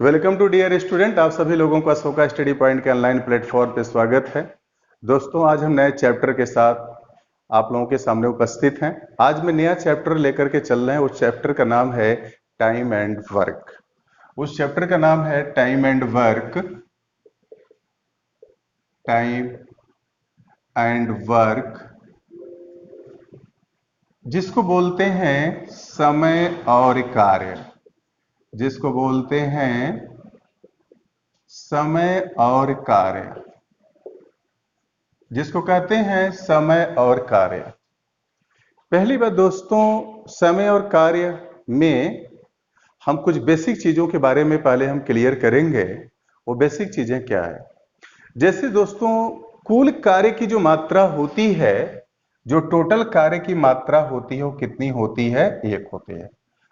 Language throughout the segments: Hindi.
Welcome to dear student. आप सभी लोगों का अशोका स्टडी पॉइंट के ऑनलाइन प्लेटफॉर्म पे स्वागत है। दोस्तों, आज हम नए चैप्टर के साथ आप लोगों के सामने उपस्थित हैं। आज मैं नया चैप्टर लेकर के चल रहे हैं। उस चैप्टर का नाम है टाइम एंड वर्क। उस चैप्टर का नाम है time and work. Time and work, जिसको बोलते हैं समय और कार्य। जिसको बोलते हैं समय और कार्य, जिसको कहते हैं समय और कार्य। पहली बात दोस्तों, समय और कार्य में हम कुछ बेसिक चीजों के बारे में पहले हम क्लियर करेंगे। वो बेसिक चीजें क्या है? जैसे दोस्तों, कुल कार्य की जो मात्रा होती है, जो टोटल कार्य की मात्रा होती है, वो कितनी होती है? एक होती है।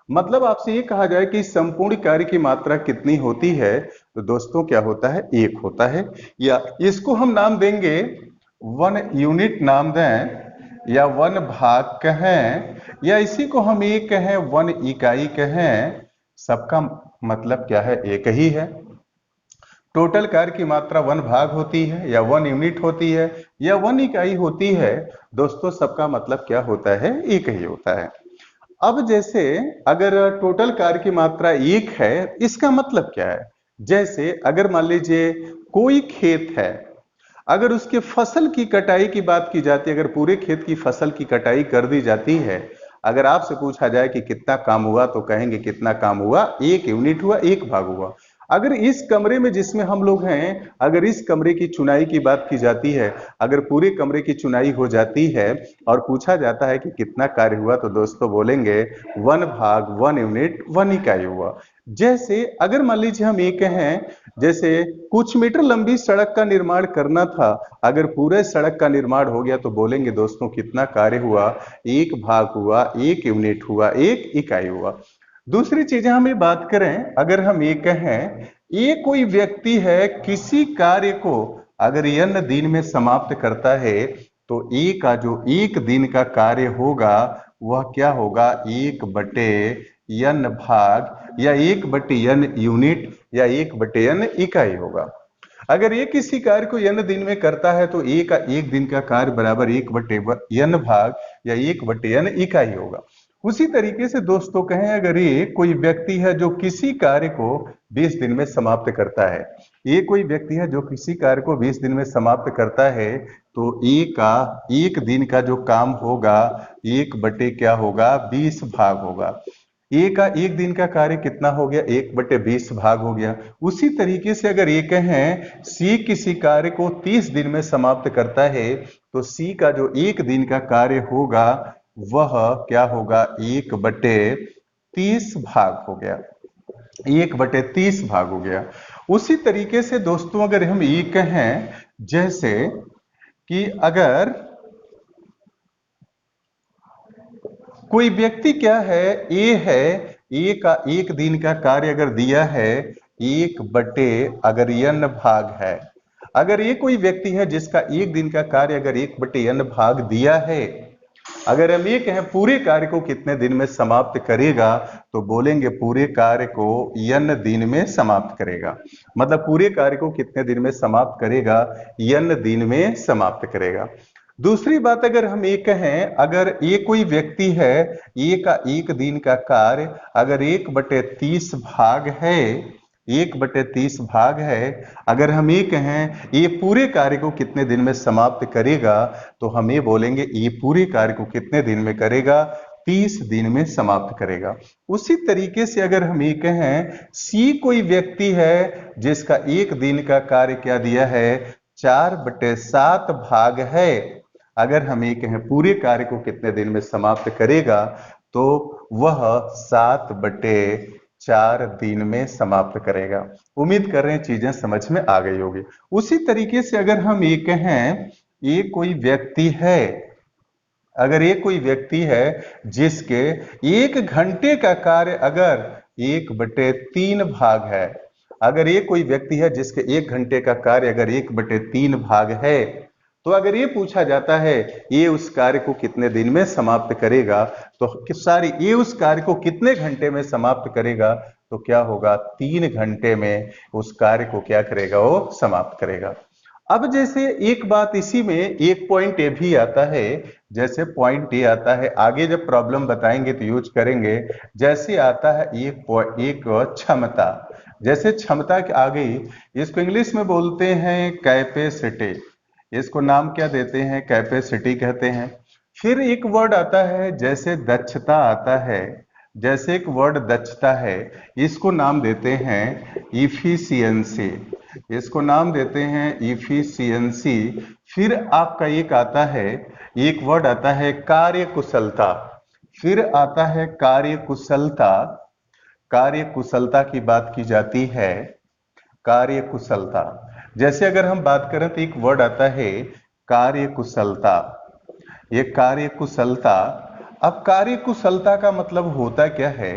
मतलब आपसे ये कहा जाए कि संपूर्ण कार्य की मात्रा कितनी होती है, तो दोस्तों क्या होता है? एक होता है। या इसको हम नाम देंगे वन यूनिट नाम दें, या वन भाग कहें, या इसी को हम एक कहें वन इकाई कहें। सबका मतलब क्या है? एक ही है। टोटल कार्य की मात्रा वन भाग होती है, या वन यूनिट होती है, या वन इकाई होती है। दोस्तों, सबका मतलब क्या होता है? एक ही होता है। अब जैसे अगर टोटल कार्य की मात्रा एक है, इसका मतलब क्या है? जैसे अगर मान लीजिए कोई खेत है, अगर उसके फसल की कटाई की बात की जाती है, अगर पूरे खेत की फसल की कटाई कर दी जाती है, अगर आपसे पूछा जाए कि कितना काम हुआ, तो कहेंगे कितना काम हुआ? एक यूनिट हुआ, एक भाग हुआ। अगर इस कमरे में जिसमें हम लोग हैं, अगर इस कमरे की चुनाई की बात की जाती है, अगर पूरे कमरे की चुनाई हो जाती है और पूछा जाता है कि कितना कार्य हुआ, तो दोस्तों बोलेंगे वन भाग, वन यूनिट, वन इकाई हुआ। जैसे अगर मान लीजिए हम ये कहें, जैसे कुछ मीटर लंबी सड़क का निर्माण करना था, अगर पूरे सड़क का निर्माण हो गया, तो बोलेंगे दोस्तों कितना कार्य हुआ? एक भाग हुआ, एक यूनिट हुआ, एक इकाई हुआ। दूसरी चीजें हम ये बात करें, अगर हम ये कहें, ये कोई व्यक्ति है, किसी कार्य को अगर n दिन में समाप्त करता है, तो ए का जो एक दिन का कार्य होगा, वह क्या होगा? एक बटे n भाग, या एक बटे n यूनिट, या एक बटे n इकाई होगा। अगर ये किसी कार्य को n दिन में करता है, तो ए का एक दिन का कार्य बराबर एक बटे n भाग, या एक बटे n इकाई होगा। उसी तरीके से दोस्तों कहें, अगर ये कोई व्यक्ति है जो किसी कार्य को 20 दिन में समाप्त करता है, ये कोई व्यक्ति है जो किसी कार्य को 20 दिन में समाप्त करता है, तो ए का एक दिन का जो काम होगा, एक बटे क्या होगा? 20 भाग होगा। ए का एक दिन का कार्य कितना हो गया? एक बटे 20 भाग हो गया। उसी तरीके से अगर ये कहें सी किसी कार्य को 30 दिन में समाप्त करता है, तो सी का जो एक दिन का कार्य होगा, वह क्या होगा? एक बटे 30 भाग हो गया। एक बटे 30 भाग हो गया। उसी तरीके से दोस्तों अगर हम ये कहें, जैसे कि अगर कोई व्यक्ति क्या है? ए है, ए का एक दिन का कार्य अगर दिया है, एक बटे अगर n भाग है, अगर ये कोई व्यक्ति है जिसका एक दिन का कार्य अगर एक बटे n भाग दिया है, अगर हम ये कहें पूरे कार्य को कितने दिन में समाप्त करेगा, तो बोलेंगे पूरे कार्य को n दिन में समाप्त करेगा। मतलब पूरे कार्य को कितने दिन में समाप्त करेगा? n दिन में समाप्त करेगा। दूसरी बात अगर हम ये कहें, अगर ये कोई व्यक्ति है, ये का एक दिन का कार्य अगर एक बटे 30 भाग है, एक बटे 30 भाग है, अगर हम ये कहें ये पूरे कार्य को कितने दिन में समाप्त करेगा, तो हम ये बोलेंगे ये पूरे कार्य को कितने दिन में करेगा? 30 दिन में समाप्त करेगा। उसी तरीके से अगर हम ये कहें सी कोई व्यक्ति है जिसका एक दिन का कार्य क्या दिया है? 4 बटे 7 भाग है, अगर हम ये कहें पूरे कार्य को कितने दिन में समाप्त करेगा, तो वह 7 बटे 4 दिन में समाप्त करेगा। उम्मीद कर रहे हैं चीजें समझ में आ गई होगी। उसी तरीके से अगर हम ये कहें, ये कोई व्यक्ति है, अगर ये कोई व्यक्ति है जिसके एक घंटे का कार्य अगर 1/3 भाग है, अगर ये कोई व्यक्ति है जिसके एक घंटे का कार्य अगर 1/3 भाग है, तो अगर ये पूछा जाता है ये उस कार्य को कितने दिन में समाप्त करेगा, तो सारी ये उस कार्य को कितने घंटे में समाप्त करेगा, तो क्या होगा, 3 घंटे में उस कार्य को क्या करेगा, वो समाप्त करेगा। अब जैसे एक बात इसी में एक पॉइंट ये भी आता है, जैसे पॉइंट ये आता है, आगे जब प्रॉब्लम बताएंगे तो यूज करेंगे। जैसे आता है एक क्षमता, जैसे क्षमता आ गई, इसको इंग्लिश में बोलते हैं कैपेसिटी, इसको नाम क्या देते हैं, कैपेसिटी कहते हैं। फिर एक वर्ड आता है जैसे दक्षता आता है, जैसे एक वर्ड दक्षता है, इसको नाम देते हैं इफिशियंसी, इसको नाम देते हैं इफिशियंसी। फिर आपका एक आता है, एक वर्ड आता है कार्य कुशलता, फिर आता है कार्य कुशलता, कार्य कुशलता की बात की जाती है, कार्य कुशलता। जैसे अगर हम बात करें तो एक वर्ड आता है कार्य कुशलता, ये कार्य कुशलता। अब कार्य कुशलता का मतलब होता क्या है,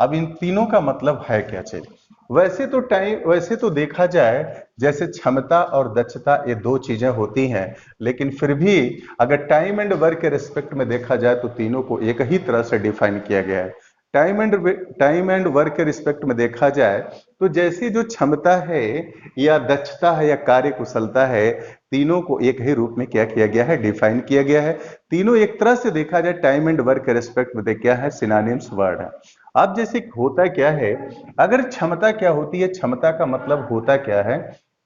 अब इन तीनों का मतलब है क्या चीज। वैसे तो देखा जाए जैसे क्षमता और दक्षता ये दो चीजें होती हैं, लेकिन फिर भी अगर टाइम एंड वर्क के रिस्पेक्ट में देखा जाए तो तीनों को एक ही तरह से डिफाइन किया गया है। टाइम एंड वर्क के रिस्पेक्ट में देखा जाए तो जैसे जो क्षमता है या दक्षता है या कार्य कुशलता है, तीनों को एक ही रूप में क्या किया गया है, डिफाइन किया गया है। तीनों एक तरह से देखा जाए टाइम एंड वर्क के रिस्पेक्ट में क्या है, सिनोनिम्स वर्ड है। अब जैसे होता क्या है, अगर क्षमता क्या होती है, क्षमता का मतलब होता क्या है,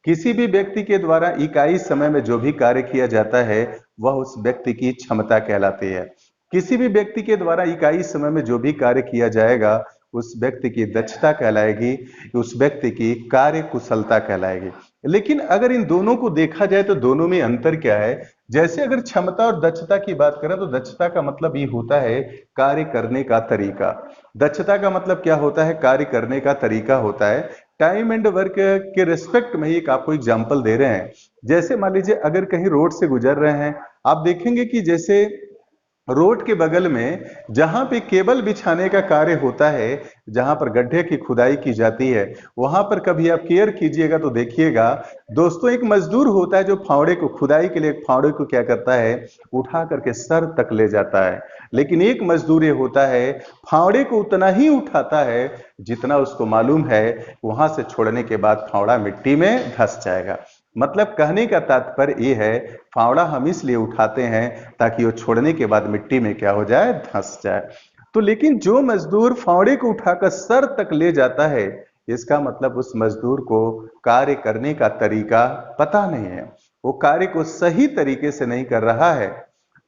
किसी भी व्यक्ति के द्वारा इकाई समय में जो भी कार्य किया जाता है वह उस व्यक्ति की क्षमता कहलाती है। किसी भी व्यक्ति के द्वारा इकाई समय में जो भी कार्य किया जाएगा उस व्यक्ति की दक्षता कहलाएगी, उस व्यक्ति की कार्य कुशलता कहलाएगी। लेकिन अगर इन दोनों को देखा जाए तो दोनों में अंतर क्या है। जैसे अगर क्षमता और दक्षता की बात करें तो दक्षता का मतलब ये होता है कार्य करने का तरीका। दक्षता का मतलब क्या होता है, कार्य करने का तरीका होता है। टाइम एंड वर्क के रिस्पेक्ट में एक आपको एग्जांपल दे रहे हैं। जैसे मान लीजिए अगर कहीं रोड से गुजर रहे हैं, आप देखेंगे कि जैसे रोड के बगल में जहां पे केबल बिछाने का कार्य होता है, जहां पर गड्ढे की खुदाई की जाती है, वहां पर कभी आप केयर कीजिएगा तो देखिएगा दोस्तों, एक मजदूर होता है जो फावड़े को, खुदाई के लिए फावड़े को क्या करता है, उठा करके सर तक ले जाता है। लेकिन एक मजदूर ये होता है फावड़े को उतना ही उठाता है जितना उसको मालूम है वहां से छोड़ने के बाद फावड़ा मिट्टी में धंस जाएगा। मतलब कहने का तात्पर्य ये है, फावड़ा हम इसलिए उठाते हैं ताकि वो छोड़ने के बाद मिट्टी में क्या हो जाए, धंस जाए। तो लेकिन जो मजदूर फावड़े को उठाकर सर तक ले जाता है, इसका मतलब उस मजदूर को कार्य करने का तरीका पता नहीं है, वो कार्य को सही तरीके से नहीं कर रहा है,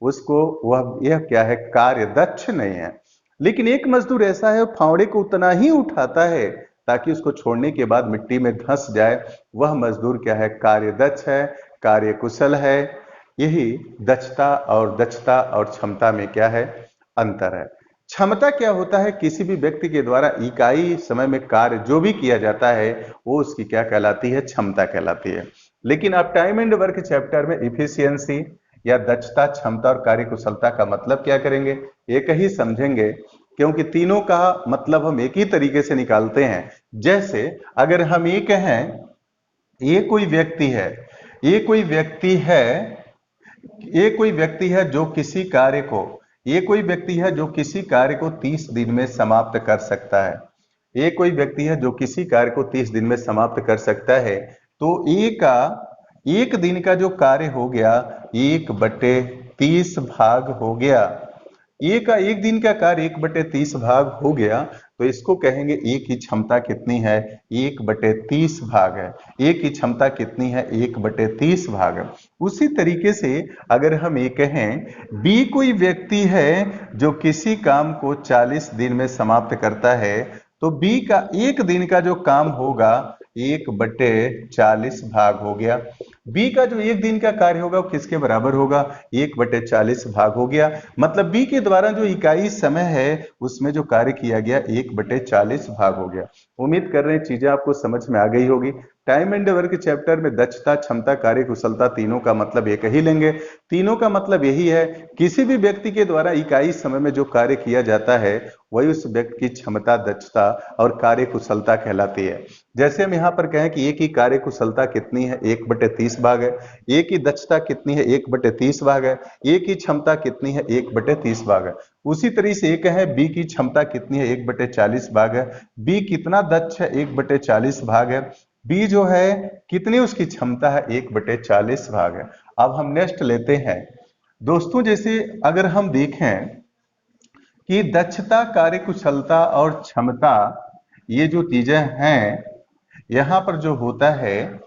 उसको वह यह क्या है, कार्य दक्ष नहीं है। लेकिन एक मजदूर ऐसा है फावड़े को उतना ही उठाता है ताकि उसको छोड़ने के बाद मिट्टी में धंस जाए, वह मजदूर क्या है, कार्यदक्ष है, कार्यकुशल है। यही दक्षता और क्षमता में क्या है, अंतर है। क्षमता क्या होता है, किसी भी व्यक्ति के द्वारा इकाई समय में कार्य जो भी किया जाता है वो उसकी क्या कहलाती है, क्षमता कहलाती है। लेकिन आप टाइम एंड वर्क चैप्टर में इफिशियंसी या दक्षता, क्षमता और कार्यकुशलता का मतलब क्या करेंगे, एक ही समझेंगे, क्योंकि तीनों का मतलब हम एक ही तरीके से निकालते हैं। जैसे अगर हम ये कहें ये कोई व्यक्ति है, ये कोई व्यक्ति है, ये कोई व्यक्ति है जो किसी कार्य को, ये कोई व्यक्ति है जो किसी कार्य को 30 दिन में समाप्त कर सकता है, ये कोई व्यक्ति है जो किसी कार्य को 30 दिन में समाप्त कर सकता है। तो एक दिन का जो कार्य हो गया 1/30 भाग हो गया, एक दिन का कार्य 1/30 भाग हो गया, तो इसको कहेंगे एक की क्षमता कितनी है, 1/30 भाग है। एक की क्षमता कितनी है, 1/30 भाग है। उसी तरीके से अगर हम ये कहें बी कोई व्यक्ति है जो किसी काम को 40 दिन में समाप्त करता है, तो बी का एक दिन का जो काम होगा 1/40 भाग हो गया। बी का जो एक दिन का कार्य होगा वो किसके बराबर होगा, 1/40 भाग हो गया। मतलब बी के द्वारा जो इकाई समय है उसमें जो कार्य किया गया 1/40 भाग हो गया। उम्मीद कर रहे हैं चीजें आपको समझ में आ गई होगी। टाइम एंड वर्क चैप्टर में दक्षता, क्षमता, कार्य कुशलता तीनों का मतलब एक ही लेंगे। तीनों का मतलब यही है, किसी भी व्यक्ति के द्वारा इकाई समय में जो कार्य किया जाता है वही उस व्यक्ति की क्षमता, दक्षता और कार्य कुशलता कहलाती है। जैसे हम यहाँ पर कहें कि एक की कार्य कुशलता कितनी है, 1/30 भाग है। एक की दक्षता कितनी है, 1/30 भाग है। एक की क्षमता कितनी है, 1/30 भाग है। उसी तरीके से एक है बी की क्षमता कितनी है, 1/40 भाग है। बी कितना दक्ष है, 1/40 भाग है। बी जो है कितनी उसकी क्षमता है, 1/40 भाग है। अब हम नेक्स्ट लेते हैं दोस्तों, जैसे अगर हम देखें कि दक्षता, कार्यकुशलता और क्षमता ये जो चीजें हैं, यहां पर जो होता है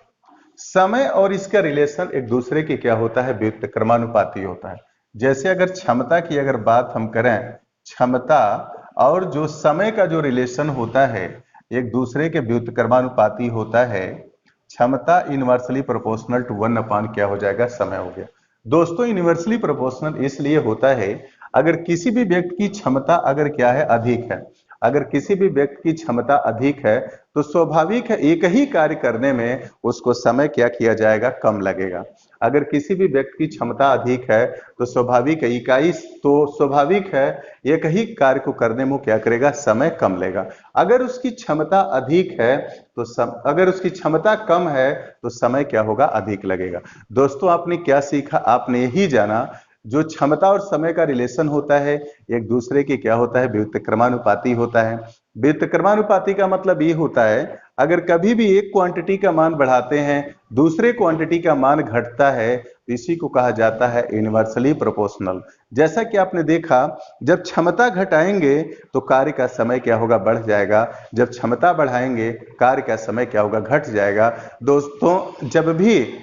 समय और इसका रिलेशन एक दूसरे के क्या होता है, व्युत्क्रमानुपाती होता है। जैसे अगर क्षमता की अगर बात हम करें, क्षमता और जो समय का जो रिलेशन होता है एक दूसरे के व्युत्क्रमानुपाती होता है। क्षमता इनवर्सली प्रोपोर्शनल टू 1 अपान क्या हो जाएगा, समय हो गया। दोस्तों इनवर्सली प्रोपोर्शनल इसलिए होता है, अगर किसी भी व्यक्ति की क्षमता अगर क्या है, अधिक है, अगर किसी भी व्यक्ति की क्षमता अधिक है तो स्वाभाविक है एक ही कार्य करने में उसको समय क्या किया जाएगा, कम लगेगा। अगर किसी भी व्यक्ति की क्षमता अधिक है तो स्वाभाविक है इकाई, तो स्वाभाविक है एक ही कार्य को करने में क्या करेगा, समय कम लेगा। अगर उसकी क्षमता अधिक है तो अगर उसकी क्षमता कम है तो समय क्या होगा, अधिक लगेगा। दोस्तों आपने क्या सीखा, आपने यही जाना जो क्षमता और समय का रिलेशन होता है एक दूसरे के क्या होता है, व्युत्क्रमानुपाती होता है। व्युत्क्रमानुपाती का मतलब ये होता है, अगर कभी भी एक क्वांटिटी का मान बढ़ाते हैं दूसरे क्वांटिटी का मान घटता है तो इसी को कहा जाता है इनवर्सली प्रोपोर्शनल। जैसा कि आपने देखा, जब क्षमता घटाएंगे तो कार्य का समय क्या होगा, बढ़ जाएगा। जब क्षमता बढ़ाएंगे कार्य का समय क्या होगा, घट जाएगा। दोस्तों जब भी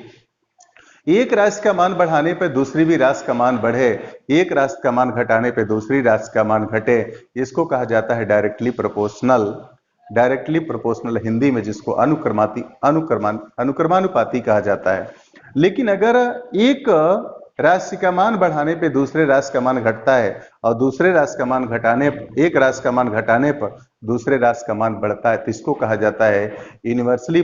एक राशि का मान बढ़ाने पर दूसरी भी राशि का मान बढ़े, एक राशि का मान घटाने पर दूसरी राशि का मान घटे, इसको कहा जाता है directly proportional. Directly proportional Hindi में जिसको अनुक्रमानुपाती कहा जाता है। लेकिन अगर एक राशि का मान बढ़ाने पे दूसरे राशि का मान घटता है और दूसरे राशि का मान घटाने, एक राशि का मान घटाने पर दूसरे राशि का मान बढ़ता है तो इसको कहा जाता है इनवर्सली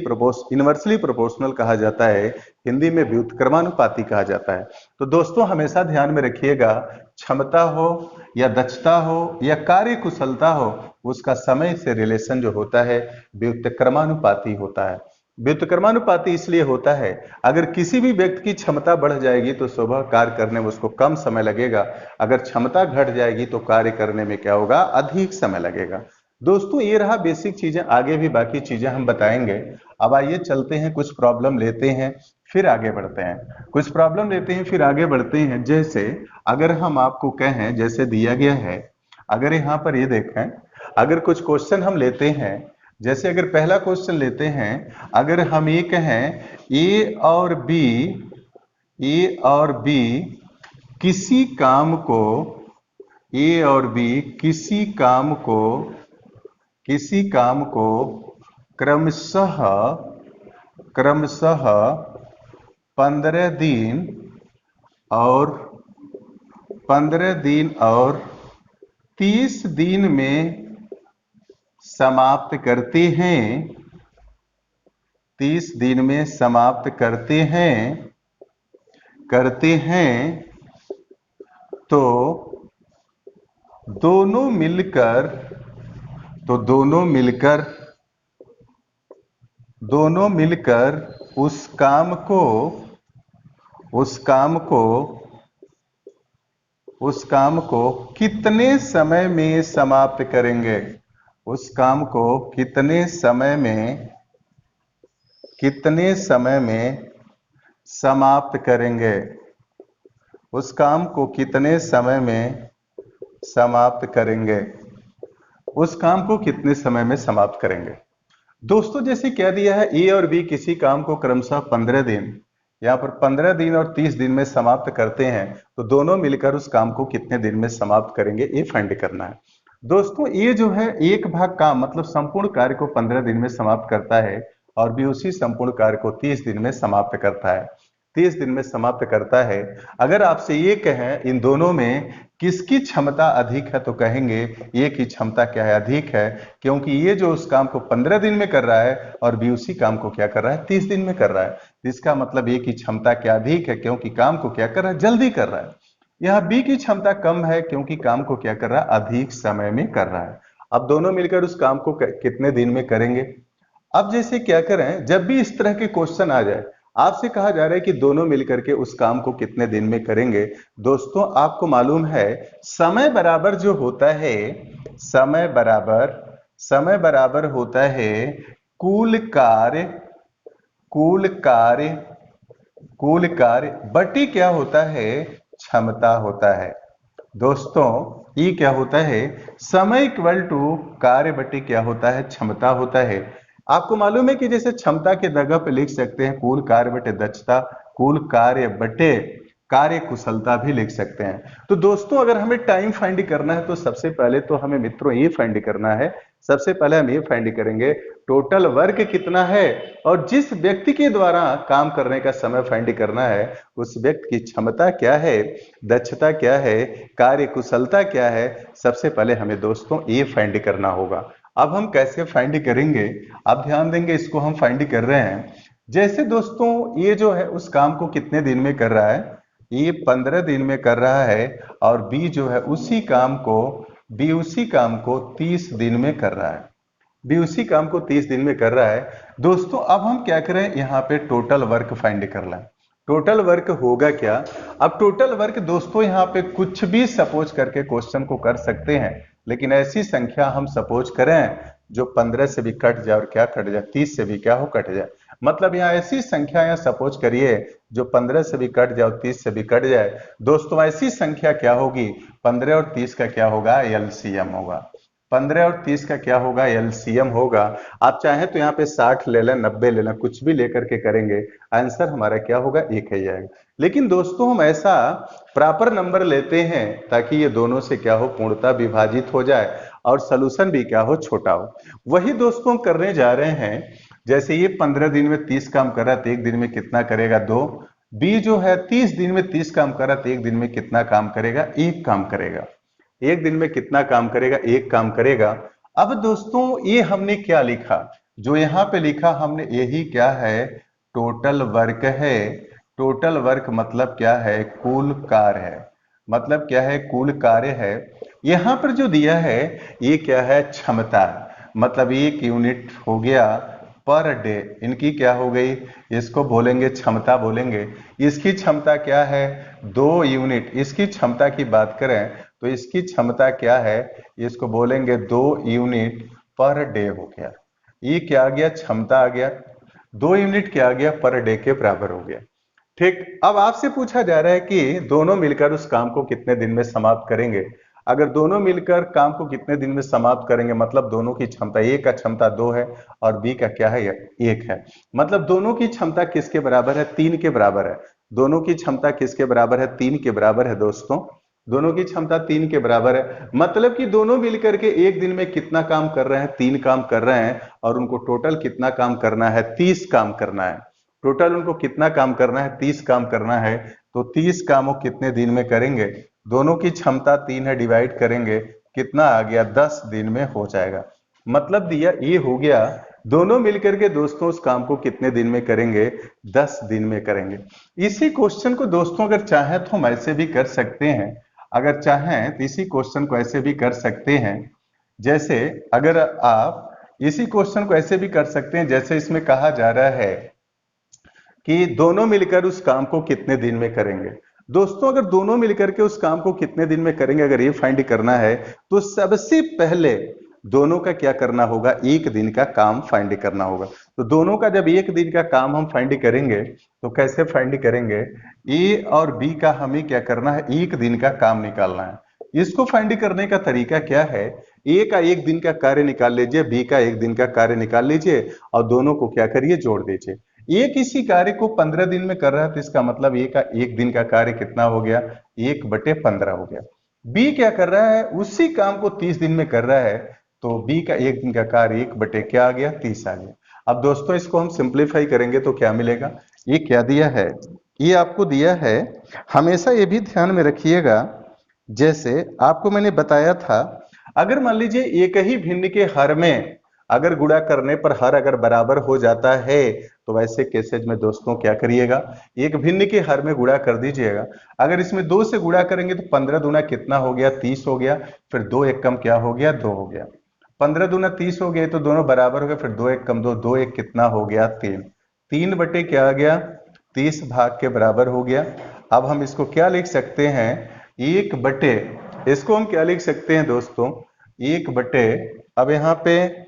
प्रोपोर्शनल कहा जाता है, हिंदी में व्युत्क्रमानुपाती कहा जाता है। तो दोस्तों हमेशा ध्यान में रखिएगा, क्षमता हो या दक्षता हो या कार्य कुशलता हो, उसका समय से रिलेशन जो होता है व्युत्क्रमानुपाती होता है। व्युत्क्रमानुपाती इसलिए होता है, अगर किसी भी व्यक्ति की क्षमता बढ़ जाएगी तो सुबह कार्य करने में उसको कम समय लगेगा, अगर क्षमता घट जाएगी तो कार्य करने में क्या होगा, अधिक समय लगेगा। दोस्तों ये रहा बेसिक चीजें, आगे भी बाकी चीजें हम बताएंगे। अब आइए चलते हैं, कुछ प्रॉब्लम लेते हैं फिर आगे बढ़ते हैं। कुछ प्रॉब्लम लेते हैं फिर आगे बढ़ते हैं। जैसे अगर हम आपको कहें, जैसे दिया गया है, अगर यहाँ पर ये देखें, अगर कुछ क्वेश्चन हम लेते हैं, जैसे अगर पहला क्वेश्चन लेते हैं, अगर हम ये कहें ए और बी किसी काम को, ए और बी किसी काम को क्रमशः 15 दिन और 30 दिन में समाप्त करते हैं, 30 दिन में समाप्त करते हैं तो दोनों मिलकर उस काम को कितने समय में समाप्त करेंगे, उस काम को कितने समय में समाप्त करेंगे, उस काम को कितने समय में समाप्त करेंगे, उस काम को कितने समय में समाप्त करेंगे। दोस्तों जैसे क्या दिया है, ए और बी किसी काम को क्रमशः 15 दिन, यहाँ पर 15 दिन और 30 दिन में समाप्त करते हैं तो दोनों मिलकर उस काम को कितने दिन में समाप्त करेंगे, ये फाइंड करना है। दोस्तों ये जो है एक भाग काम मतलब संपूर्ण कार्य को 15 दिन में समाप्त करता है और बी उसी संपूर्ण कार्य को 30 दिन में समाप्त करता है। 30 दिन में समाप्त करता है। अगर आपसे ये कहें इन दोनों में किसकी क्षमता अधिक है, तो कहेंगे ए की क्षमता क्या है, अधिक है, क्योंकि ये जो उस काम को 15 दिन में कर रहा है और बी उसी काम को क्या कर रहा है, 30 दिन में कर रहा है। इसका मतलब ए की क्षमता क्या अधिक है, क्योंकि काम को क्या कर रहा है, जल्दी कर रहा है। यहाँ बी की क्षमता कम है, क्योंकि काम को क्या कर रहा है, अधिक समय में कर रहा है। अब दोनों मिलकर उस काम को कितने दिन में करेंगे। अब जैसे क्या करें, जब भी इस तरह के क्वेश्चन आ जाए, आपसे कहा जा रहा है कि दोनों मिलकर के उस काम को कितने दिन में करेंगे। दोस्तों आपको मालूम है समय बराबर जो होता है, समय बराबर होता है कुल कार्य कुल कार्य कुल कार्य बटी क्या होता है, क्षमता होता है। दोस्तों ये क्या होता है, समय इक्वल टू कार्य बटी क्या होता है, क्षमता होता है। आपको मालूम है कि जैसे क्षमता के जगह पे लिख सकते हैं कुल कार्य बटे दक्षता, कुल कार्य बटे कार्य कुशलता भी लिख सकते हैं। तो दोस्तों अगर हमें टाइम फाइंड करना है तो सबसे पहले तो हमें मित्रों ये फाइंड करना है, सबसे पहले हम ये फाइंड करेंगे टोटल वर्क कितना है, और जिस व्यक्ति के द्वारा काम करने का समय फाइंड करना है उस व्यक्ति की क्षमता क्या है, दक्षता क्या है, कार्य कुशलता क्या है। सबसे पहले हमें दोस्तों ये फाइंड करना होगा। अब हम कैसे फाइंड करेंगे, आप ध्यान देंगे, इसको हम फाइंड कर रहे हैं। जैसे दोस्तों ये जो है उस काम को कितने दिन में कर रहा है, ये 15 दिन में कर रहा है, और बी जो है उसी काम को 30 दिन में कर रहा है। बी उसी काम को 30 दिन में कर रहा है। दोस्तों अब हम क्या करें, यहाँ पे टोटल वर्क फाइंड कर लें। टोटल वर्क होगा क्या, अब टोटल वर्क दोस्तों यहाँ पे कुछ भी सपोज करके क्वेश्चन को कर सकते हैं, लेकिन ऐसी संख्या हम सपोज करें जो 15 से भी कट जाए और क्या कट जाए, 30 से भी क्या हो कट जाए। मतलब यहाँ ऐसी संख्या यहाँ सपोज करिए जो 15 से भी कट जाए और 30 से भी कट जाए। दोस्तों ऐसी संख्या क्या होगी, 15 और 30 का क्या होगा, एलसीएम होगा। 15 और 30 का क्या होगा, एलसीएम होगा। आप चाहें तो यहाँ पे 60 ले लें, 90 ले लें, कुछ भी लेकर के करेंगे, आंसर हमारा क्या होगा, 1 ही जाएगा। लेकिन दोस्तों हम ऐसा प्रॉपर नंबर लेते हैं ताकि ये दोनों से क्या हो, पूर्णतः विभाजित हो जाए और सोल्यूशन भी क्या हो, छोटा हो। वही दोस्तों हम करने जा रहे हैं। जैसे ये 15 दिन में 30 काम कर रहा है तो 1 दिन में कितना करेगा, 2। बी जो है 30 दिन में 30 काम कर रहा है तो 1 दिन में कितना काम करेगा, 1 काम करेगा। 1 दिन में कितना काम करेगा, 1 काम करेगा। अब दोस्तों ये हमने क्या लिखा, जो यहाँ पे लिखा हमने यही क्या है, टोटल वर्क है। टोटल वर्क मतलब क्या है, कुल कार्य है। मतलब क्या है, कुल कार्य है। यहाँ पर जो दिया है ये क्या है, क्षमता। मतलब 1 यूनिट हो गया पर डे, इनकी क्या हो गई, इसको बोलेंगे क्षमता बोलेंगे। इसकी क्षमता क्या है, 2 यूनिट। इसकी क्षमता की बात करें तो इसकी क्षमता क्या है, इसको बोलेंगे 2 यूनिट पर डे हो गया। ये क्या आ गया, क्षमता आ गया। 2 यूनिट क्या आ गया, पर डे के बराबर हो गया। ठीक, अब आपसे पूछा जा रहा है कि दोनों मिलकर उस काम को कितने दिन में समाप्त करेंगे। अगर दोनों मिलकर काम को कितने दिन में समाप्त करेंगे, मतलब दोनों की क्षमता, ए का क्षमता 2 है और बी का क्या है, 1 है। मतलब दोनों की क्षमता किसके बराबर है, 3 के बराबर है। दोनों की क्षमता किसके बराबर है, 3 के बराबर है। दोस्तों दोनों की क्षमता 3 के बराबर है। मतलब कि दोनों मिलकर के 1 दिन में कितना काम कर रहे हैं, 3 काम कर रहे हैं, और उनको टोटल कितना काम करना है, 30 काम करना है। टोटल उनको कितना काम करना है, 30 काम करना है। तो 30 कामों कितने दिन में करेंगे, दोनों की क्षमता 3 है, डिवाइड करेंगे कितना आ गया, 10 दिन में हो जाएगा। मतलब दिया ये हो गया, दोनों मिलकर के दोस्तों उस काम को कितने दिन में करेंगे, 10 दिन में करेंगे। इसी क्वेश्चन को दोस्तों अगर चाहें तो हम ऐसे भी कर सकते हैं। अगर चाहें तो इसी क्वेश्चन को ऐसे भी कर सकते हैं। जैसे अगर आप इसी क्वेश्चन को ऐसे भी कर सकते हैं, जैसे इसमें कहा जा रहा है कि दोनों मिलकर उस काम को कितने दिन में करेंगे। दोस्तों अगर दोनों मिलकर के उस काम को कितने दिन में करेंगे, अगर ये फाइंड करना है तो सबसे पहले दोनों का क्या करना होगा, 1 दिन का काम फाइंड करना होगा। तो दोनों का जब 1 दिन का काम हम फाइंड करेंगे तो कैसे फाइंड करेंगे, ए और बी का हमें क्या करना है, 1 दिन का काम निकालना है। इसको फाइंड करने का तरीका क्या है, ए का 1 दिन का कार्य निकाल लीजिए, बी का 1 दिन का कार्य निकाल लीजिए और दोनों को क्या करिए, जोड़ दीजिए। ये किसी कार्य को 15 दिन में कर रहा है तो इसका मतलब ए का 1 दिन का कार्य कितना हो गया, 1/15 हो गया। बी क्या कर रहा है, उसी काम को 30 दिन में कर रहा है तो बी का 1 दिन का कार्य 1 क्या आ गया, 30 आ गया। अब दोस्तों इसको हम सिंप्लीफाई करेंगे तो क्या मिलेगा, ये क्या दिया है, ये आपको दिया है। हमेशा ये भी ध्यान में रखिएगा, जैसे आपको मैंने बताया था, अगर मान लीजिए एक ही भिन्न के हर में अगर गुणा करने पर हर अगर बराबर हो जाता है तो वैसे केसेज में दोस्तों क्या करिएगा, एक भिन्न के हर में गुणा कर दीजिएगा। अगर इसमें 2 से गुणा करेंगे तो 15 दूना कितना हो गया, 30 हो गया। फिर 2 एक कम क्या हो गया, 2 हो गया। 15 दूना 30 हो गया तो दोनों बराबर हो गए। फिर 2 एक कम 2, 2 एक कितना हो गया, 3। 3 बटे क्या आ गया, 30 भाग के बराबर हो गया। अब हम इसको क्या लिख सकते हैं, 1 बटे, इसको हम क्या लिख सकते हैं दोस्तों, 1 बटे, अब यहाँ पे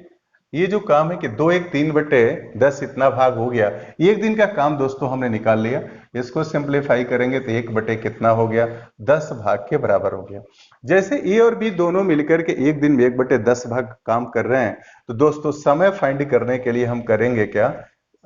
ये जो काम है कि 2 एक 3 बटे 10 इतना भाग हो गया। एक दिन का काम दोस्तों हमने निकाल लिया। इसको सिंप्लीफाई करेंगे तो 1 बटे कितना हो गया, 10 भाग के बराबर हो गया। जैसे ए और बी दोनों मिलकर के एक दिन में 1 बटे 10 भाग काम कर रहे हैं, तो दोस्तों समय फाइंड करने के लिए हम करेंगे क्या,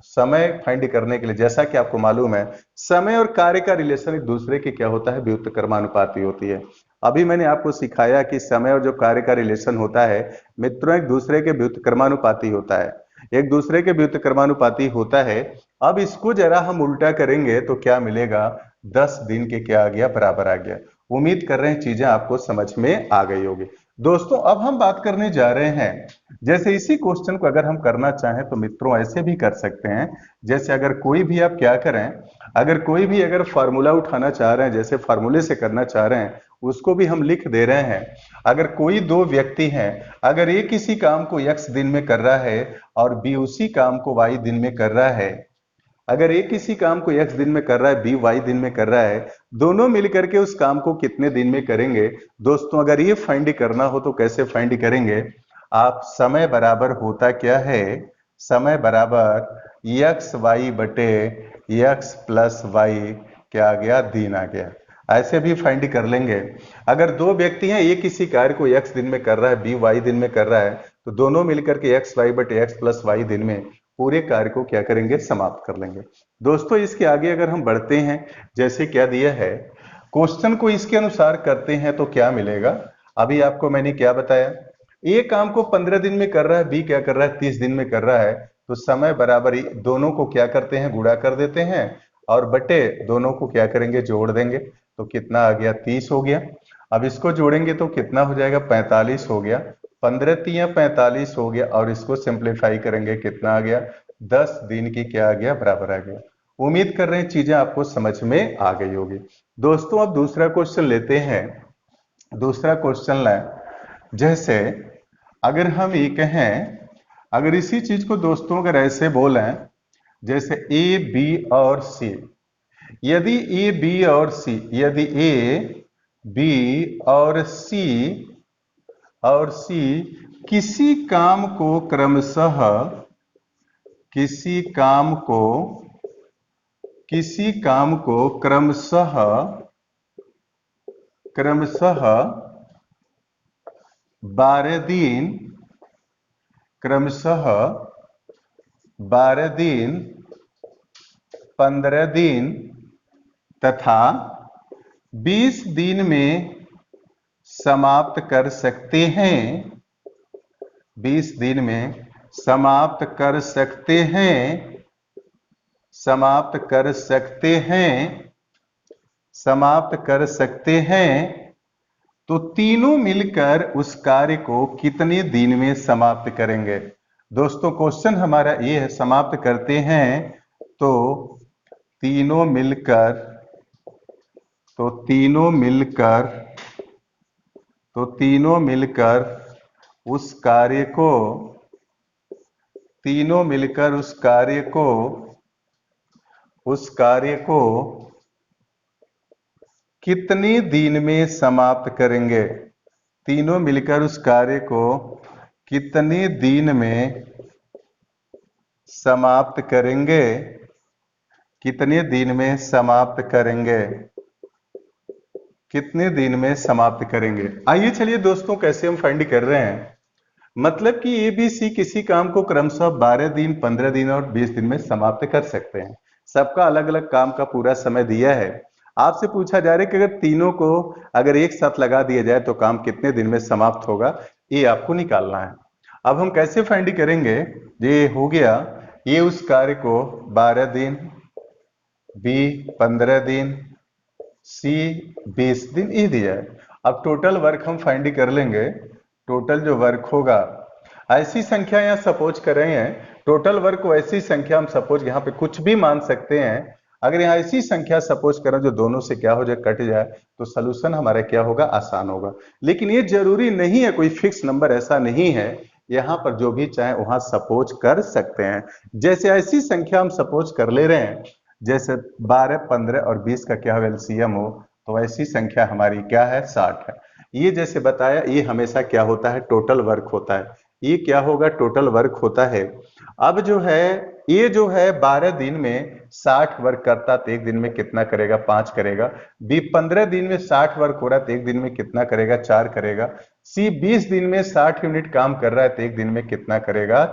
समय फाइंड करने के लिए, जैसा कि आपको मालूम है समय और कार्य का रिलेशन एक दूसरे के क्या होता है, व्युत्क्रमानुपाती होती है। अभी मैंने आपको सिखाया कि समय और जो कार्य का रिलेशन होता है मित्रों एक दूसरे के व्युत्क्रमानुपाती होता है, एक दूसरे के व्युत्क्रमानुपाती होता है। अब इसको जरा हम उल्टा करेंगे तो क्या मिलेगा, 10 दिन के क्या आ गया, बराबर आ गया। उम्मीद कर रहे हैं चीजें आपको समझ में आ गई होगी। दोस्तों अब हम बात करने जा रहे हैं, जैसे इसी क्वेश्चन को अगर हम करना चाहें तो मित्रों ऐसे भी कर सकते हैं। जैसे अगर कोई भी आप क्या करें, अगर कोई भी अगर फार्मूला उठाना चाह रहे हैं, जैसे फार्मूले से करना चाह रहे हैं, उसको भी हम लिख दे रहे हैं। अगर कोई दो व्यक्ति हैं, अगर ए किसी काम को x दिन में कर रहा है और बी उसी काम को y दिन में कर रहा है, अगर ए किसी काम को x दिन में कर रहा है, बी y दिन में कर रहा है, दोनों मिलकर के उस काम को कितने दिन में करेंगे। दोस्तों अगर ये फाइंड करना हो तो कैसे फाइंड करेंगे, आप समय बराबर होता क्या है, समय बराबर x y बटे x प्लस वाई क्या आ गया, दिन आ गया। ऐसे भी फाइंड कर लेंगे। अगर दो व्यक्ति हैं, ए किसी कार्य को x दिन में कर रहा है, बी y दिन में कर रहा है, तो दोनों मिलकर के x y बटे x प्लस वाई दिन में पूरे कार्य को क्या करेंगे, समाप्त कर लेंगे। दोस्तों इसके आगे अगर हम बढ़ते हैं, जैसे क्या दिया है, क्वेश्चन को इसके अनुसार करते हैं तो क्या मिलेगा। अभी आपको मैंने क्या बताया, ए काम को 15 दिन में कर रहा है, बी क्या कर रहा है, 30 दिन में कर रहा है, तो समय बराबर दोनों को क्या करते हैं, गुणा कर देते हैं और बटे दोनों को क्या करेंगे, जोड़ देंगे। तो कितना आ गया, 30 हो गया। अब इसको जोड़ेंगे तो कितना हो जाएगा, 45 हो गया। 15 तिया 45 हो गया और इसको सिंप्लीफाई करेंगे कितना आ गया, 10 दिन की क्या आ गया, बराबर आ गया। उम्मीद कर रहे हैं चीजें आपको समझ में आ गई होगी। दोस्तों अब दूसरा क्वेश्चन लेते हैं। दूसरा क्वेश्चन लें, जैसे अगर हम ये कहें, अगर इसी चीज को दोस्तों अगर ऐसे बोलें, जैसे ए बी और सी, यदि ए बी और सी, यदि ए बी और सी किसी काम को क्रमशः, किसी काम को क्रमशः क्रमशः 12 दिन, क्रमशः 12 दिन, 15 दिन तथा 20 दिन में समाप्त कर सकते हैं, 20 दिन में समाप्त कर सकते हैं, समाप्त कर सकते हैं, समाप्त कर सकते हैं, तो तीनों मिलकर उस कार्य को कितने दिन में समाप्त करेंगे। दोस्तों क्वेश्चन हमारा ये है, समाप्त करते हैं तो तीनों मिलकर, तो तीनों मिलकर, तो तीनों मिलकर उस कार्य को, तीनों मिलकर उस कार्य को, उस कार्य को कितने दिन में समाप्त करेंगे। तीनों मिलकर उस कार्य को कितने दिन में समाप्त करेंगे, कितने दिन में समाप्त करेंगे, कितने दिन में समाप्त करेंगे। आइए चलिए दोस्तों कैसे हम फाइंड कर रहे हैं, मतलब कि ए बी सी किसी काम को क्रमशः 12 दिन, 15 दिन और 20 दिन में समाप्त कर सकते हैं। सबका अलग अलग काम का पूरा समय दिया है। आपसे पूछा जा रहा है कि अगर तीनों को अगर एक साथ लगा दिया जाए तो काम कितने दिन में समाप्त होगा, ये आपको निकालना है। अब हम कैसे फाइंड करेंगे, ये हो गया, ये उस कार्य को 12 दिन, बी 15 दिन, सी 20 दिन, ई दिया है। अब टोटल वर्क हम फाइंड कर लेंगे। टोटल जो वर्क होगा, ऐसी संख्या यहाँ सपोज कर रहे हैं, टोटल वर्क को ऐसी संख्या हम सपोज यहाँ पे कुछ भी मान सकते हैं। अगर यहाँ ऐसी संख्या सपोज करें जो दोनों से क्या हो जाए, कट जाए, तो सोल्यूशन हमारा क्या होगा, आसान होगा। लेकिन ये जरूरी नहीं है, कोई फिक्स नंबर ऐसा नहीं है, यहाँ पर जो भी चाहे वहां सपोज कर सकते हैं। जैसे ऐसी संख्या हम सपोज कर ले रहे हैं, जैसे 12, 15 और 20 का क्या एलसीएम हो, तो ऐसी संख्या हमारी क्या है, 60 है। ये जैसे बताया, ये हमेशा क्या होता है, टोटल वर्क होता है। ये क्या होगा, टोटल वर्क होता है। अब जो है, ये जो है 12 दिन में 60 वर्क करता तो एक दिन में कितना करेगा, 5 करेगा। बी 15 दिन में 60 वर्क हो रहा है तो एक दिन में कितना करेगा, 4 करेगा। सी 20 दिन में 60 यूनिट काम कर रहा है तो एक दिन में कितना करेगा,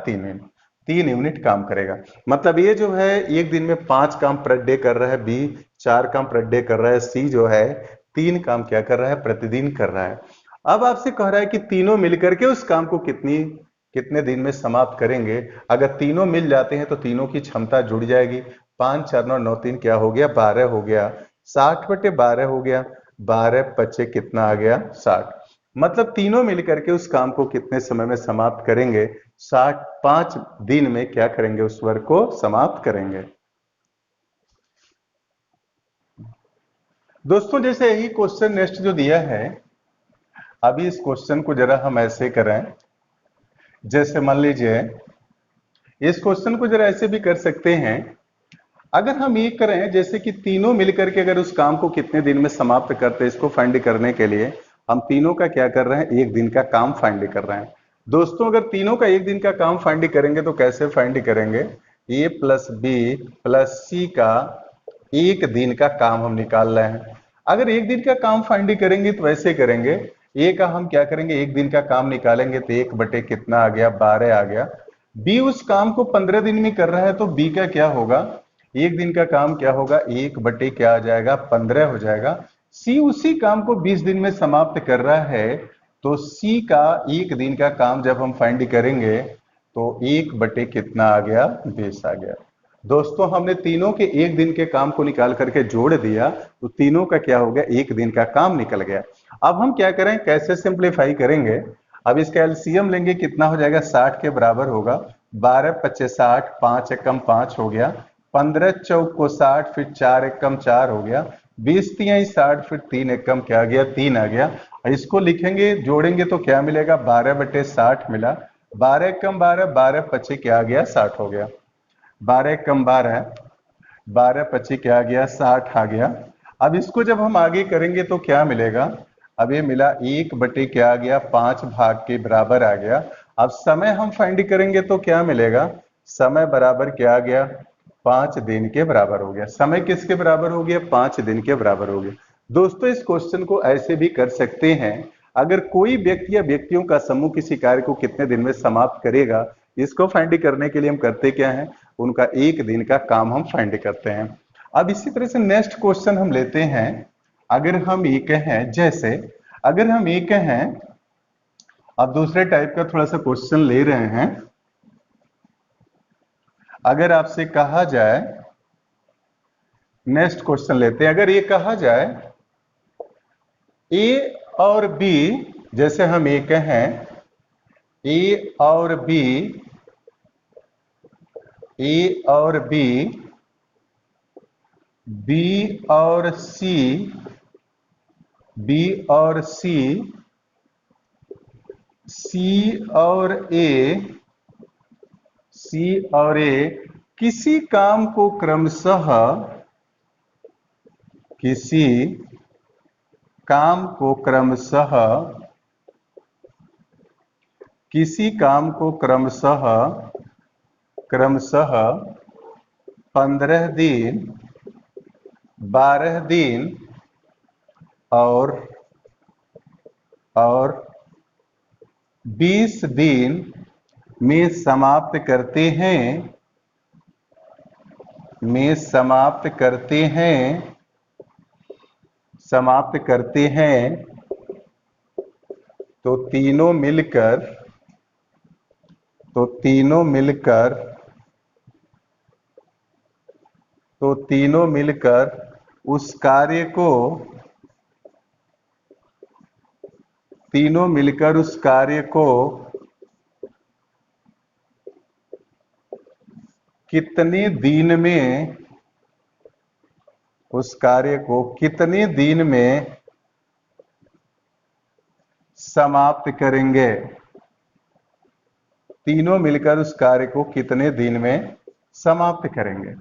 3 यूनिट काम करेगा। मतलब ये जो है एक दिन में 5 काम पर डे कर रहा है, बी 4 काम पर डे कर रहा है, सी जो है 3 काम क्या कर रहा है, प्रतिदिन कर रहा है। अब आपसे कह रहा है कि तीनों मिलकर के उस काम को कितने दिन में समाप्त करेंगे। अगर तीनों मिल जाते हैं तो तीनों की क्षमता जुड़ जाएगी। 5 4 9 9 3 क्या हो गया, 12 हो गया। 60/12 हो गया। 12 पचे कितना आ गया, 60। मतलब तीनों मिलकर के उस काम को कितने समय में समाप्त करेंगे, 5 दिन में क्या करेंगे, उस वर्क को समाप्त करेंगे। दोस्तों जैसे यही क्वेश्चन नेक्स्ट जो दिया है, अभी इस क्वेश्चन को जरा हम ऐसे करें। जैसे मान लीजिए इस क्वेश्चन को जरा ऐसे भी कर सकते हैं। अगर हम ये करें जैसे कि तीनों मिलकर के अगर उस काम को कितने दिन में समाप्त करते हैं, इसको फाइंड करने के लिए हम तीनों का क्या कर रहे हैं, एक दिन का काम फाइंड कर रहे हैं। दोस्तों अगर तीनों का एक दिन का काम फाइंड करेंगे तो कैसे फाइंड करेंगे, ए प्लस बी प्लस सी का एक दिन का काम हम निकाल रहे हैं। अगर एक दिन का काम फाइंड करेंगे तो वैसे करेंगे, ए का हम क्या करेंगे, एक दिन का काम निकालेंगे तो 1 बटे कितना आ गया, 12 आ गया। बी उस काम को 15 दिन में कर रहा है तो बी का क्या होगा, एक दिन का काम क्या होगा, 1 बटे क्या आ जाएगा, 15 हो जाएगा। सी उसी काम को 20 दिन में समाप्त कर रहा है तो सी का एक दिन का काम जब हम फाइंड करेंगे तो 1 बटे कितना आ गया, 20 आ गया। दोस्तों हमने तीनों के एक दिन के काम को निकाल करके जोड़ दिया तो तीनों का क्या हो गया, एक दिन का काम निकल गया। अब हम क्या करें, कैसे सिंप्लीफाई करेंगे। अब इसका एलसीएम लेंगे, कितना हो जाएगा, 60 के बराबर होगा। 12 पच्चे 60, 5 एकम 5 हो गया। 15 चौक को 60, फिर 4 एकम 4 हो गया। 20 तिहाई 60, फिर 3 एकम क्या आ गया, 3 आ गया। इसको लिखेंगे, जोड़ेंगे तो क्या मिलेगा, 12/60 मिला। 12 एकम 12, 12 पच्चे क्या आ गया, 60 हो गया। 12 एकम 12, 12 पच्चे क्या आ गया, 60 आ गया। अब इसको जब हम आगे करेंगे तो क्या मिलेगा, अब ये मिला 1 बटे क्या आ गया, 5 भाग के बराबर आ गया। अब समय हम फाइंड करेंगे तो क्या मिलेगा, समय बराबर क्या आ गया, 5 दिन के बराबर हो गया। समय किसके बराबर हो गया, 5 दिन के बराबर हो गया। दोस्तों इस क्वेश्चन को ऐसे भी कर सकते हैं, अगर कोई व्यक्ति या व्यक्तियों का समूह किसी कार्य को कितने दिन में समाप्त करेगा, इसको फाइंड करने के लिए हम करते क्या है, उनका एक दिन का काम हम फाइंड करते हैं। अब इसी तरह से नेक्स्ट क्वेश्चन हम लेते हैं। अगर हम ये कहें, जैसे अगर हम ये कहें, अब दूसरे टाइप का थोड़ा सा क्वेश्चन ले रहे हैं। अगर आपसे कहा जाए, नेक्स्ट क्वेश्चन लेते हैं। अगर ये कहा जाए ए और बी, जैसे हम ये कहें ए और बी, ए और बी, बी और सी, बी और सी, सी और ए, सी और ए किसी काम को क्रमशः, किसी काम को क्रमशः, किसी काम को क्रमशः 15 दिन, 12 दिन और 20 दिन में समाप्त करते हैं, में समाप्त करते हैं, समाप्त करते हैं, तो तीनों मिलकर, तो तीनों मिलकर तो तीनों मिलकर उस कार्य को कितने दिन में समाप्त करेंगे। तीनों मिलकर उस कार्य को कितने दिन में समाप्त करेंगे।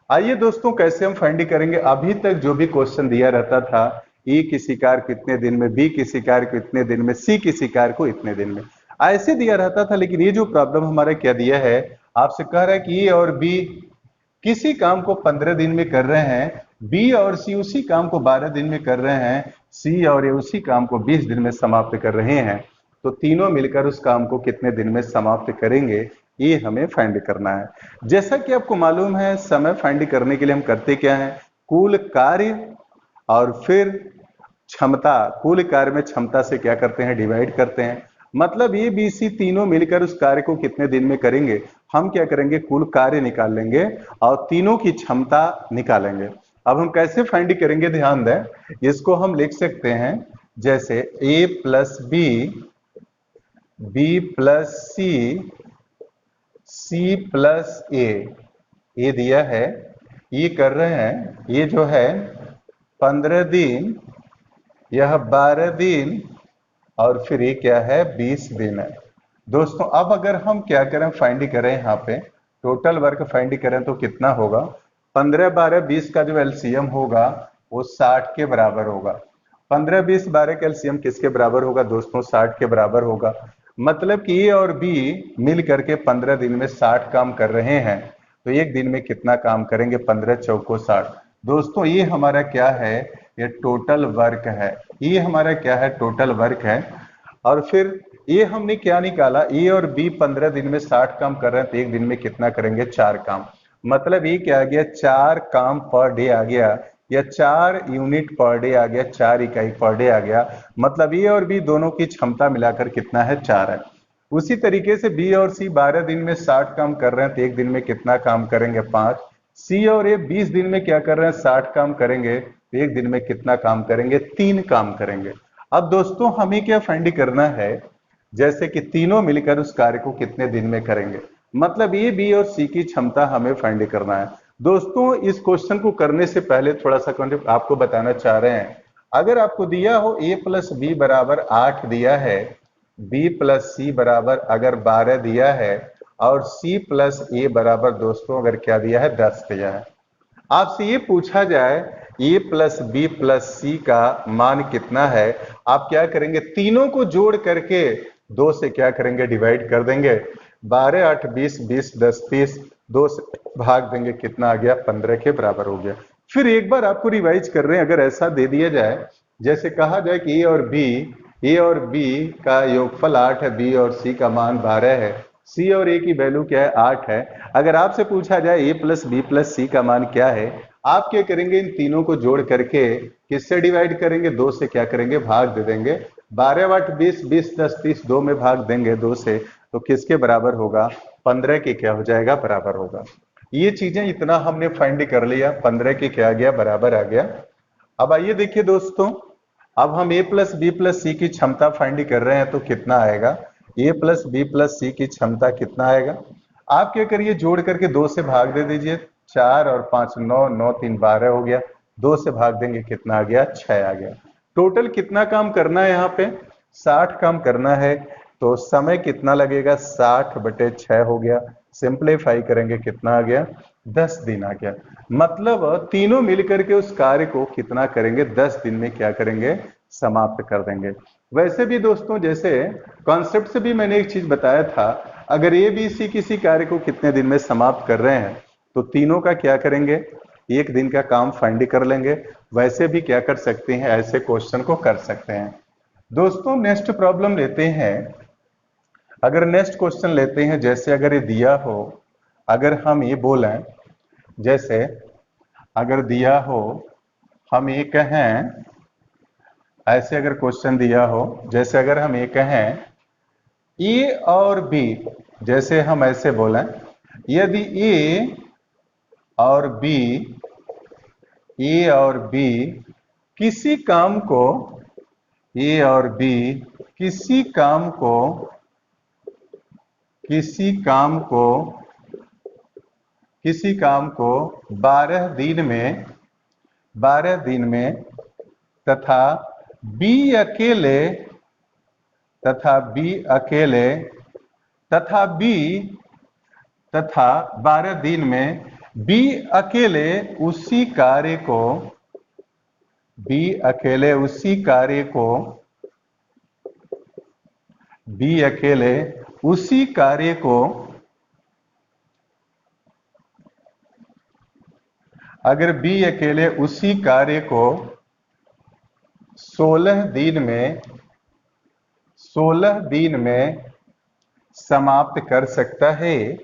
आइए दोस्तों, कैसे हम फाइंड करेंगे। अभी तक जो भी क्वेश्चन दिया रहता था, ए किसी कार्य को इतने दिन में, बी किसी कार्य को इतने दिन में, सी किसी कार्य को इतने दिन में, ऐसे दिया रहता था। लेकिन ये जो प्रॉब्लम हमारा क्या दिया है, आपसे कह रहा है कि ए और बी किसी काम को 15 दिन में कर रहे हैं, बी और सी उसी काम को 12 दिन में कर रहे हैं, सी और ए उसी काम को 20 दिन में समाप्त कर रहे हैं। तो तीनों मिलकर उस काम को कितने दिन में समाप्त करेंगे, ये हमें फाइंड करना है। जैसा कि आपको मालूम है, समय फाइंड करने के लिए हम करते क्या है, कुल कार्य और फिर क्षमता, कुल कार्य में क्षमता से क्या करते हैं, डिवाइड करते हैं। मतलब ए बी सी तीनों मिलकर उस कार्य को कितने दिन में करेंगे, हम क्या करेंगे, कुल कार्य निकाल लेंगे और तीनों की क्षमता निकालेंगे। अब हम कैसे फाइंड करेंगे, ध्यान दें। इसको हम लिख सकते हैं जैसे a plus B, B plus C, C plus A, ये दिया है, ये कर रहे हैं, ये जो है 15 दिन, यह 12 दिन और फिर ये क्या है, 20 दिन है। दोस्तों अब अगर हम क्या करें, फाइंड करें, यहाँ पे टोटल वर्क फाइंड करें तो कितना होगा, 15 12 20 का जो एलसीएम होगा वो 60 के बराबर होगा। 15 20 12 का एलसीएम किसके बराबर होगा दोस्तों, 60 के बराबर होगा। मतलब कि ए और बी मिल करके 15 दिन में 60 काम कर रहे हैं, तो एक दिन में कितना काम करेंगे, 15 चौको 60। दोस्तों ये हमारा क्या है, ये टोटल वर्क है, ये हमारा क्या है, टोटल वर्क है। और फिर ये हमने क्या निकाला, ए और बी 15 दिन में 60 काम कर रहे हैं, तो एक दिन में कितना करेंगे, 4 काम। मतलब ये क्या आ गया, 4 काम पर डे आ गया, या 4 यूनिट पर डे आ गया, 4 इकाई पर डे आ गया। मतलब ए और बी दोनों की क्षमता मिलाकर कितना है, 4 है। उसी तरीके से बी और सी 12 दिन में 60 काम कर रहे हैं, तो एक दिन में कितना काम करेंगे, 5। सी और ए 20 दिन में क्या कर रहे हैं, 60 काम करेंगे, तो एक दिन में कितना काम करेंगे, 3 काम करेंगे। अब दोस्तों हमें क्या फाइंड करना है, जैसे कि तीनों मिलकर उस कार्य को कितने दिन में करेंगे। मतलब ए बी और सी की क्षमता हमें फाइंड करना है। दोस्तों इस क्वेश्चन को करने से पहले थोड़ा सा कॉन्सेप्ट आपको बताना चाह रहे हैं। अगर आपको दिया हो a प्लस बी बराबर 8 दिया है, b प्लस सी बराबर अगर 12 दिया है, और c प्लस ए बराबर दोस्तों अगर क्या दिया है, 10 दिया है, आपसे ये पूछा जाए ए प्लस बी प्लस सी का मान कितना है, आप क्या करेंगे, तीनों को जोड़ करके 2 से क्या करेंगे, डिवाइड कर देंगे। 12 8 20, 20 10 30, 2 से भाग देंगे, कितना आ गया, 15 के बराबर हो गया। फिर एक बार आपको रिवाइज कर रहे हैं, अगर ऐसा दे दिया जाए, जैसे कहा जाए कि ए और बी का योगफल 8 है, बी और सी का मान 12 है, सी और ए की वैल्यू क्या है, 8 है। अगर आपसे पूछा जाए ए प्लस बी प्लस सी का मान क्या है, आप क्या करेंगे, इन तीनों को जोड़ करके किससे डिवाइड करेंगे, 2 से क्या करेंगे, भाग दे देंगे। 12 8 20, 20 10 30, 2 में भाग देंगे 2 से, तो किसके बराबर होगा, 15 के क्या हो जाएगा, बराबर होगा। ये चीजें इतना हमने फाइंड कर लिया, 15 के क्या आ गया, बराबर आ गया। अब आइए देखिए दोस्तों, अब हम a प्लस बी प्लस सी की क्षमता फाइंड कर रहे हैं, तो कितना आएगा, a प्लस बी प्लस सी की क्षमता कितना आएगा। आप क्या करिए, जोड़ करके 2 से भाग दे दीजिए, 4 और 5 9, 9 3 12 हो गया, 2 से भाग देंगे, कितना आ गया, 6 आ गया। टोटल कितना काम करना है, यहाँ पे 60 काम करना है, तो समय कितना लगेगा, 60/6 हो गया। सिंप्लीफाई करेंगे, कितना आ गया, 10 दिन आ गया। मतलब तीनों मिलकर के उस कार्य को कितना करेंगे, 10 दिन में क्या करेंगे, समाप्त कर देंगे। वैसे भी दोस्तों, जैसे कॉन्सेप्ट से भी मैंने एक चीज बताया था, अगर ए बी सी किसी कार्य को कितने दिन में समाप्त कर रहे हैं, तो तीनों का क्या करेंगे, एक दिन का काम फाइंड कर लेंगे। वैसे भी क्या कर सकते हैं, ऐसे क्वेश्चन को कर सकते हैं। दोस्तों नेक्स्ट प्रॉब्लम लेते हैं। अगर नेक्स्ट क्वेश्चन लेते हैं, जैसे अगर ये दिया हो, अगर हम ये बोलें, जैसे अगर दिया हो, हम ये कहें, ऐसे अगर क्वेश्चन दिया हो, जैसे अगर हम ये कहें ए और बी, जैसे हम ऐसे बोलें, यदि ए और बी, ए और बी किसी काम को, ए और बी किसी काम को, किसी काम को, किसी काम को 12 दिन में, 12 दिन में तथा बी अकेले, तथा बी अकेले, तथा बी, तथा 12 दिन में बी अकेले उसी कार्य को, बी अकेले उसी कार्य को, बी अकेले उसी कार्य को, अगर बी अकेले उसी कार्य को 16 दिन में, 16 दिन में समाप्त कर सकता है,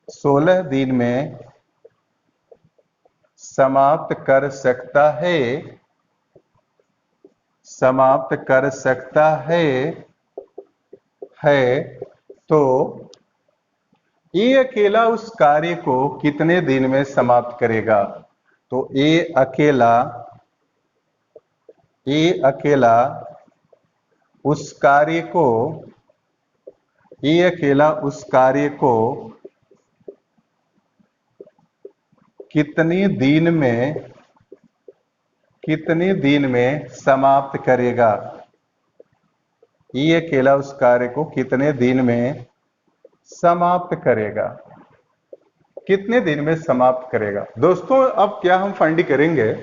16 दिन में समाप्त कर सकता है, समाप्त कर सकता है, तो ए अकेला उस कार्य को कितने दिन में समाप्त करेगा? तो ए अकेला उस कार्य को, ए अकेला उस कार्य को कितने दिन में, कितने दिन में समाप्त करेगा? ये अकेला उस कार्य को कितने दिन में समाप्त करेगा, कितने दिन में समाप्त करेगा? दोस्तों अब क्या हम फाइंड करेंगे,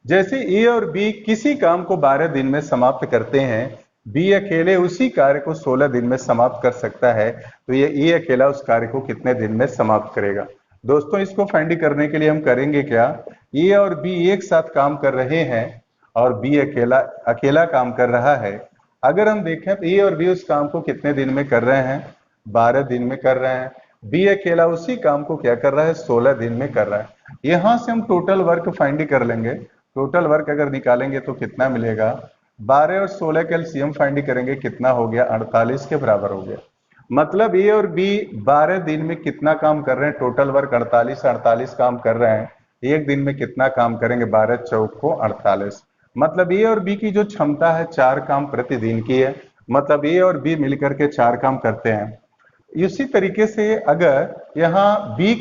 जैसे ए और बी किसी काम को 12 दिन में समाप्त करते हैं, बी अकेले उसी कार्य को 16 दिन में समाप्त कर सकता है, तो ये ए अकेला उस कार्य को कितने दिन में समाप्त करेगा? दोस्तों इसको फाइंड करने के लिए हम करेंगे क्या, ए और बी एक साथ काम कर रहे हैं और बी अकेला काम कर रहा है। अगर हम देखें तो ए और बी उस काम को कितने दिन में कर रहे हैं? 12 दिन में कर रहे हैं। बी अकेला उसी काम को क्या कर रहा है? 16 दिन में कर रहा है। यहां से हम टोटल वर्क फाइंड कर लेंगे। टोटल वर्क अगर निकालेंगे तो कितना मिलेगा? 12 और 16 का एलसीएम फाइंड करेंगे, कितना हो गया? 48 के बराबर हो गया। मतलब ए और बी 12 दिन में कितना काम कर रहे हैं? टोटल वर्क 48 काम कर रहे हैं। एक दिन में कितना काम करेंगे? 12 चौक को 48। मतलब ए और बी की जो क्षमता है 4 काम प्रतिदिन की है। मतलब ए और बी मिलकर के 4 काम करते हैं। इसी तरीके से अगर यहाँ बी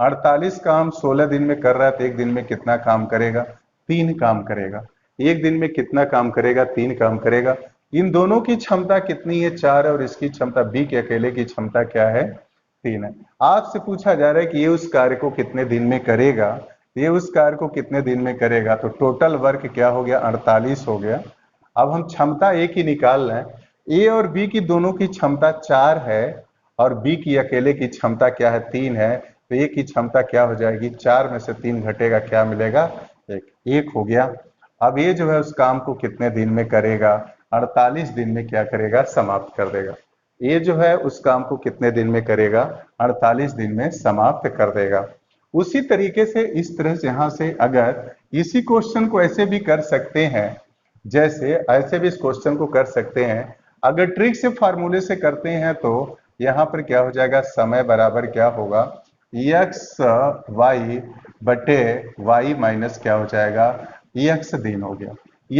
48 काम 16 दिन में कर रहा है तो एक दिन में कितना काम करेगा? 3 काम करेगा। एक दिन में कितना काम करेगा? 3 काम करेगा। इन दोनों की क्षमता कितनी है? 4 है और इसकी क्षमता बी के अकेले की क्षमता क्या है? 3 है। आपसे पूछा जा रहा है कि ये उस कार्य को कितने दिन में करेगा, ये उस कार्य को कितने दिन में करेगा, तो टोटल वर्क क्या हो गया? 48 हो गया। अब हम क्षमता एक ही निकाल लें। ए और बी की दोनों की क्षमता 4 है और बी की अकेले की क्षमता क्या है? 3 है। तो ए की क्षमता क्या हो जाएगी? 4 में से 3 घटेगा, क्या मिलेगा? 1 हो गया। अब ये जो है उस काम को कितने दिन में करेगा? 48 दिन में क्या करेगा? समाप्त कर देगा। ये जो है उस काम को कितने दिन में करेगा? 48 दिन में समाप्त कर देगा। उसी तरीके से इस तरह से यहां से अगर इसी क्वेश्चन को ऐसे भी कर सकते हैं, जैसे ऐसे भी इस क्वेश्चन को कर सकते हैं। अगर ट्रिक से फार्मूले से करते हैं तो यहाँ पर क्या हो जाएगा? समय बराबर क्या होगा? एक्स वाई बटे वाई माइनस क्या हो जाएगा? एक्स दिन हो गया।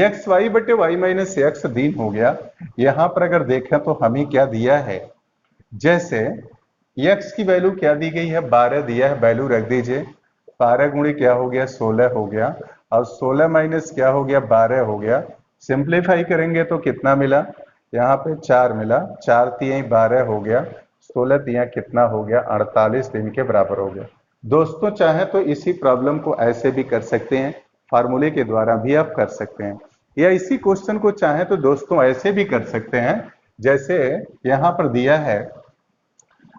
एक्स वाई बटे वाई माइनस एक्स दिन हो गया। यहाँ पर अगर देखें तो हमें क्या दिया है, जैसे एक्स की वैल्यू क्या दी गई है? 12 दिया है, वैल्यू रख दीजिए। 12 गुणे क्या हो गया? 16 हो गया। और 16 माइनस क्या हो गया? 12 हो गया। सिंप्लीफाई करेंगे तो कितना मिला? यहाँ पे 4 मिला। 4 तिहाई 12 हो गया। 16 तिहाई कितना हो गया? 48 दिन के बराबर हो गया। दोस्तों चाहे तो इसी प्रॉब्लम को ऐसे भी कर सकते हैं, फार्मूले के द्वारा भी आप कर सकते हैं, या इसी क्वेश्चन को चाहे तो दोस्तों ऐसे भी कर सकते हैं। जैसे यहाँ पर दिया है,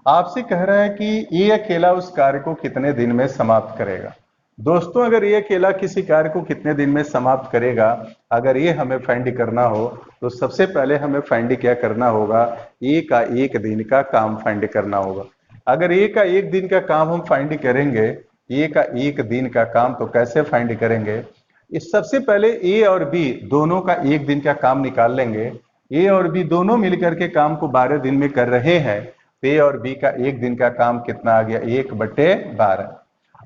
आपसे कह रहा है कि ये अकेला उस कार्य को कितने दिन में समाप्त करेगा। दोस्तों अगर ये अकेला किसी कार्य को कितने दिन में समाप्त करेगा, अगर ये हमें फाइंड करना हो तो सबसे पहले हमें फाइंड क्या करना होगा? ए का 1 दिन का काम फाइंड करना होगा। अगर ए का 1 दिन का काम हम फाइंड करेंगे, ए का 1 दिन का काम, तो कैसे फाइंड करेंगे? इस सबसे पहले ए और बी दोनों का 1 दिन का काम निकाल लेंगे। ए और बी दोनों मिलकर के काम को 12 दिन में कर रहे हैं, तो ए और बी का एक दिन का काम कितना आ गया, 1/12।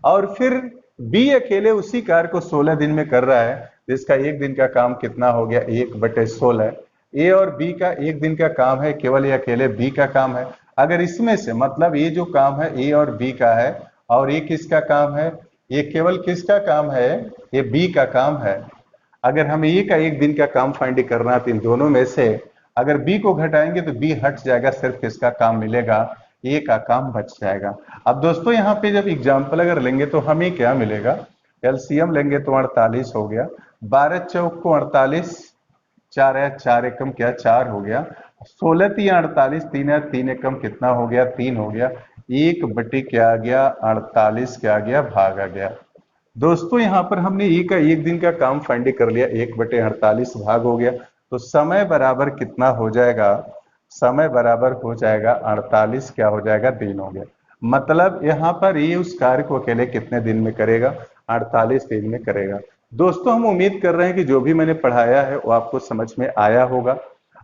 और फिर बी अकेले उसी कार्य को 16 दिन में कर रहा है, जिसका एक दिन का काम कितना हो गया, 1/16। ए और बी का एक दिन का काम है, केवल ये अकेले बी का काम है। अगर इसमें से मतलब ये जो काम है ए और बी का है, और ये किसका काम है, ये केवल किसका काम है, ये बी का काम है। अगर हमें ए का एक दिन का काम फाइंड करना है तो इन दोनों में से अगर बी को घटाएंगे तो बी हट जाएगा, सिर्फ किसका काम मिलेगा, ए का काम बच जाएगा। अब दोस्तों यहाँ पे जब एग्जाम्पल अगर लेंगे तो हमें क्या मिलेगा, एलसीएम लेंगे तो 48 हो गया, 12 चौक को 48, 4 या 4 एकम क्या 4 हो गया, 16 तीन 48, 3 या 3 एकम कितना हो गया, 3 हो गया, 1 बटे क्या आ गया, 48 क्या आ गया, भाग आ गया। दोस्तों यहाँ पर हमने ए का एक दिन का काम फाइंड कर लिया, 1/48 भाग हो गया, तो समय बराबर कितना हो जाएगा, समय बराबर हो जाएगा 48 क्या हो जाएगा, दिन हो गया। मतलब यहाँ पर ये उस कार्य को अकेले कितने दिन में करेगा, 48 दिन में करेगा। दोस्तों हम उम्मीद कर रहे हैं कि जो भी मैंने पढ़ाया है वो आपको समझ में आया होगा।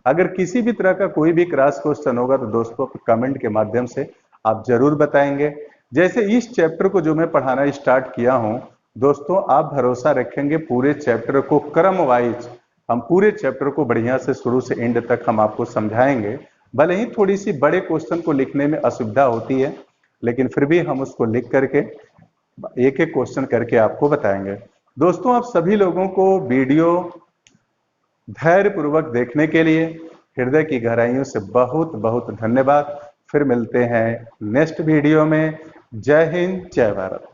अगर किसी भी तरह का कोई भी क्रॉस क्वेश्चन होगा तो दोस्तों कमेंट के माध्यम से आप जरूर बताएंगे। जैसे इस चैप्टर को जो मैं पढ़ाना स्टार्ट किया हूं दोस्तों, आप भरोसा रखेंगे पूरे चैप्टर को क्रम वाइज हम पूरे चैप्टर को बढ़िया से शुरू से एंड तक हम आपको समझाएंगे। भले ही थोड़ी सी बड़े क्वेश्चन को लिखने में असुविधा होती है, लेकिन फिर भी हम उसको लिख करके एक एक क्वेश्चन करके आपको बताएंगे। दोस्तों आप सभी लोगों को वीडियो धैर्य पूर्वक देखने के लिए हृदय की गहराइयों से बहुत बहुत धन्यवाद। फिर मिलते हैं नेक्स्ट वीडियो में। जय हिंद, जय भारत।